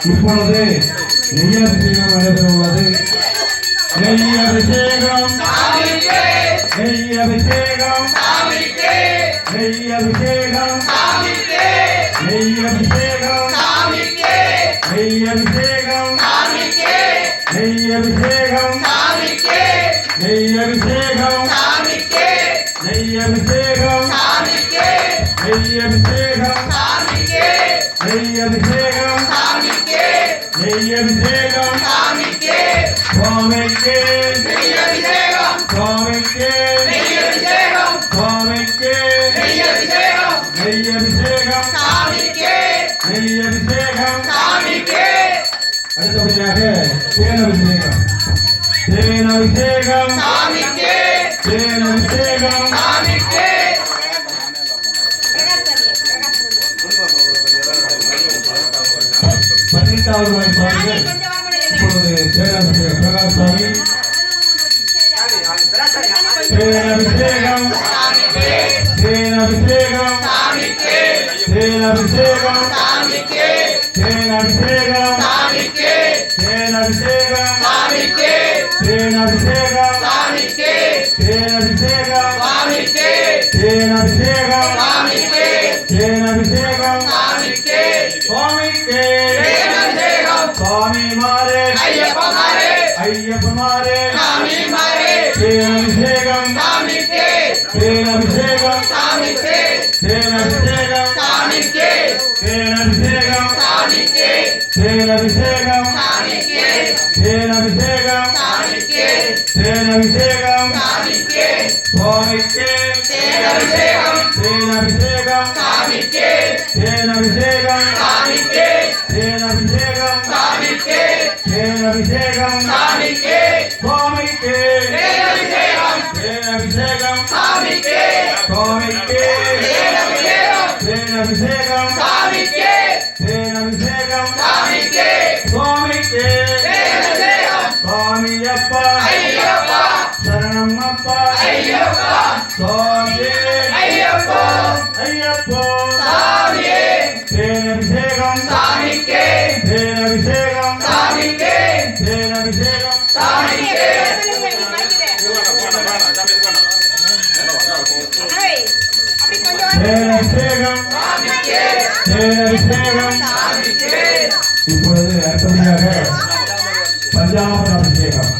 இப்பொழுது நெய்யபிஷேகம் நடைபெறுவது. நெய்யபிஷேகம் நெய்யபிஷேகம் நெய்யபிஷேகம் நெய்யபிஷேகம் நெய்யபிஷேகம் நெய்யபிஷேகம் நெய்யபிஷேகம் நெய்யபிஷேகம் நெய்யபிஷேகம் நெய்யபிஷேகம் நெய்யபிஷேகம் சுவாமிக்கு நெய்யபிஷேகம் சுவாமிக்கு நெய்யபிஷேகம் சுவாமிக்கு நெய்யபிஷேகம் நெய்யபிஷேகம் சாமிக்கு நெய்யபிஷேகம் சாமிக்கு. அடுத்தபடியாக தேனாபிஷேகம் தேனாபிஷேகம் சாமிக்கு தேனாபிஷேகம் சாமிக்கு. 18வது வாய்ப்பாளர் இப்பொழுது தேனாபிஷேகம் பிரகாஷ் சாமி. தேனாபிஷேகம் தேனாபிஷேகம் தேனாபிஷேகம் தேனாபிஷேகம் தேனாபிஷேகம் தேனாபிஷேகம் தேனாபிஷேகம் தேனாபிஷேகம் தேனாபிஷேகம் சுவாமிக்கு स्वामी मारे अय्यप्पा मारे स्वामी मारे तेनाभिषेकम स्वामी के तेनाभिषेकम स्वामी के तेनाभिषेकम स्वामी के तेनाभिषेकम स्वामी के तेनाभिषेकम स्वामी के तेनाभिषेकम स्वामी के तेनाभिषेकम स्वामी के स्वामी के तेनाभिषेकम तेनाभिषेकम स्वामी के तेनाभिषेकम स्वामी के तेनाभिषेकम தேனாபிஷேகம் சாமிக்கு சுவாமிக்கு தேனாபிஷேகம் தேனாபிஷேகம் சாமிக்கு சுவாமிக்கு தேனாபிஷேகம் தேனாபிஷேகம் சாமிக்கு தேனாபிஷேகம் சாமிக்கு சுவாமிக்கு தேனாபிஷேகம் சுவாமியப்பா ஐயப்பா சரணம் அப்பா ஐயப்பா சுவாமி ஐயப்பா ஐயப்பா சாமியே தேனாபிஷேகம் சாமிக்கு தேனாபிஷேகம் சாமிக்கு தேனாபிஷேகம் சாமிக்கு தேனாபிஷேகம் சாமிக்கு தேனாபிஷேகம் சாமிக்கு. இப்பொழுது அடுத்தபடியாக பஞ்சாப அபிஷேகம்